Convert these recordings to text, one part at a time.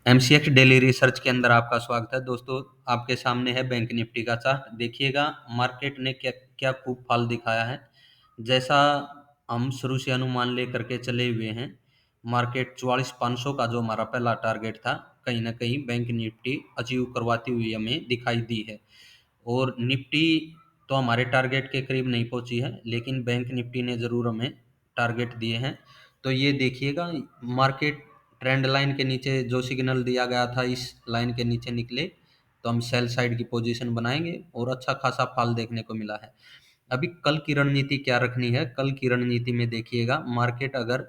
MCX daily research के अंदर आपका स्वागत है दोस्तों। आपके सामने है बैंक निफ्टी का चार्ट। देखिएगा मार्केट ने क्या क्या खूब फाल दिखाया है। जैसा हम शुरू से अनुमान लेकर के चले हुए हैं, मार्केट 44,500 का जो हमारा पहला टारगेट था, कहीं ना कहीं बैंक निफ्टी अचीव करवाती हुई हमें दिखाई दी है। और निफ्टी तो हमारे टारगेट के करीब नहीं पहुंची है, लेकिन बैंक निफ्टी ने ज़रूर हमें टारगेट दिए हैं। तो ये देखिएगा, मार्केट ट्रेंड लाइन के नीचे जो सिग्नल दिया गया था, इस लाइन के नीचे निकले तो हम सेल साइड की पोजीशन बनाएंगे और अच्छा खासा फॉल देखने को मिला है। अभी कल की रणनीति क्या रखनी है? कल की रणनीति में देखिएगा, मार्केट अगर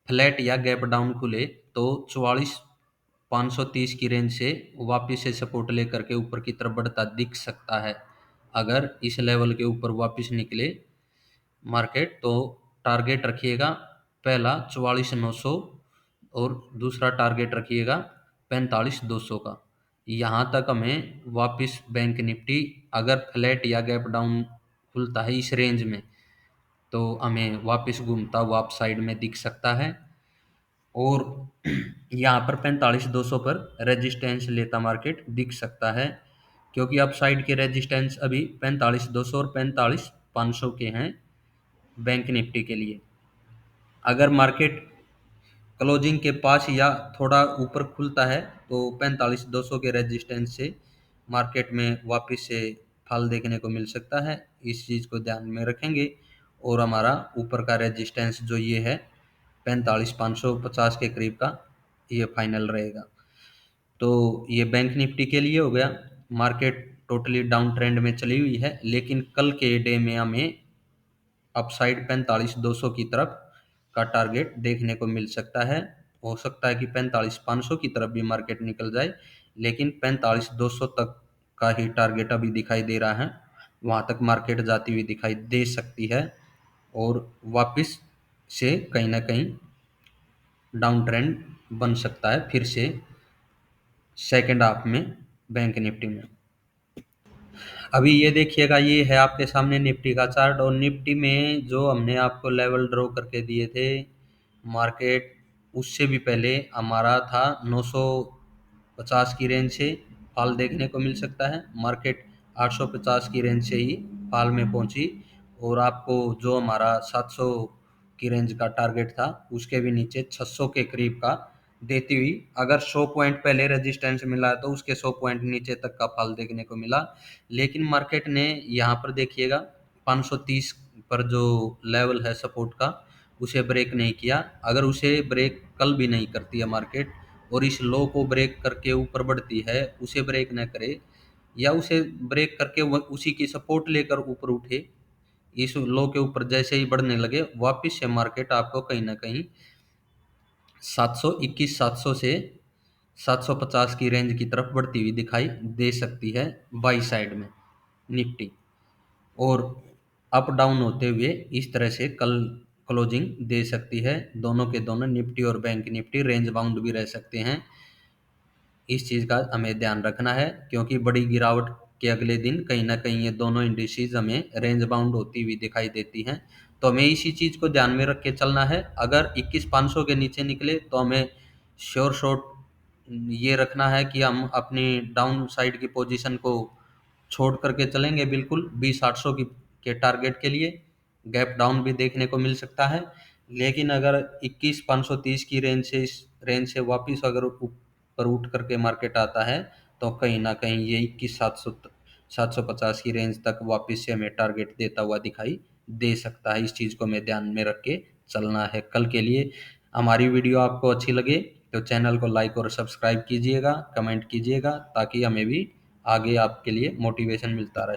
फ्लैट या गैप डाउन खुले तो 44,530 की रेंज से वापस से सपोर्ट लेकर के ऊपर की तरफ बढ़ता दिख सकता है। अगर इस लेवल के ऊपर वापस निकले मार्केट तो टारगेट रखिएगा पहला 44,900 और दूसरा टारगेट रखिएगा 45,200 का। यहाँ तक हमें वापस बैंक निफ्टी अगर फ्लैट या गैप डाउन खुलता है इस रेंज में तो हमें वापस घूमता हुआ अप साइड में दिख सकता है। और यहाँ पर 45,200 पर रेजिस्टेंस लेता मार्केट दिख सकता है, क्योंकि अप साइड के रेजिस्टेंस अभी 45,200 और 45,500 के हैं बैंक निफ्टी के लिए। अगर मार्केट क्लोजिंग के पास या थोड़ा ऊपर खुलता है तो 45,200 के रेजिस्टेंस से मार्केट में वापस से फॉल देखने को मिल सकता है। इस चीज़ को ध्यान में रखेंगे। और हमारा ऊपर का रेजिस्टेंस जो ये है 45,550 के करीब का, ये फाइनल रहेगा। तो ये बैंक निफ्टी के लिए हो गया। मार्केट टोटली डाउन ट्रेंड में चली हुई है, लेकिन कल के डे में हमें अपसाइड 45,200 की तरफ का टारगेट देखने को मिल सकता है। हो सकता है कि 45,500 की तरफ भी मार्केट निकल जाए, लेकिन 45,200 तक का ही टारगेट अभी दिखाई दे रहा है। वहाँ तक मार्केट जाती हुई दिखाई दे सकती है और वापस से कहीं ना कहीं डाउन ट्रेंड बन सकता है फिर से सेकेंड हाफ में बैंक निफ्टी में। अभी ये देखिएगा, ये है आपके सामने निफ्टी का चार्ट। और निफ्टी में जो हमने आपको लेवल ड्रॉ करके दिए थे, मार्केट उससे भी पहले हमारा था 950 की रेंज से फॉल देखने को मिल सकता है। मार्केट 850 की रेंज से ही फॉल में पहुंची और आपको जो हमारा 700 की रेंज का टारगेट था उसके भी नीचे 600 के करीब का देती हुई, अगर 100 पॉइंट पहले रेजिस्टेंस मिला तो उसके 100 पॉइंट नीचे तक का फॉल देखने को मिला। लेकिन मार्केट ने यहाँ पर देखिएगा 530 पर जो लेवल है सपोर्ट का, उसे ब्रेक नहीं किया। अगर उसे ब्रेक कल भी नहीं करती है मार्केट और इस लो को ब्रेक करके ऊपर बढ़ती है, उसे ब्रेक न करे या उसे ब्रेक करके उसी की सपोर्ट लेकर ऊपर उठे, इस लो के ऊपर जैसे ही बढ़ने लगे, वापस से मार्केट आपको कहीं ना कहीं 721 700 से 750 की रेंज की तरफ बढ़ती हुई दिखाई दे सकती है बाई साइड में निफ्टी। और अप डाउन होते हुए इस तरह से कल क्लोजिंग दे सकती है। दोनों के दोनों निफ्टी और बैंक निफ्टी रेंज बाउंड भी रह सकते हैं। इस चीज़ का हमें ध्यान रखना है, क्योंकि बड़ी गिरावट के अगले दिन कहीं ना कहीं ये दोनों इंडिसेस हमें रेंज बाउंड होती हुई दिखाई देती हैं। तो हमें इसी चीज़ को ध्यान में रख के चलना है। अगर 21,500 के नीचे निकले तो हमें श्योर शॉट ये रखना है कि हम अपनी डाउन साइड की पोजीशन को छोड़ करके चलेंगे बिल्कुल 20,800 की के टारगेट के लिए। गैप डाउन भी देखने को मिल सकता है, लेकिन अगर 21,530 की रेंज से इस रेंज से वापस अगर ऊपर उठ करके मार्केट आता है तो कहीं ना कहीं ये 21,700 750 की रेंज तक वापस से हमें टारगेट देता हुआ दिखाई दे सकता है। इस चीज़ को हमें ध्यान में रख के चलना है कल के लिए। हमारी वीडियो आपको अच्छी लगे तो चैनल को लाइक और सब्सक्राइब कीजिएगा, कमेंट कीजिएगा, ताकि हमें भी आगे आपके लिए मोटिवेशन मिलता रहे।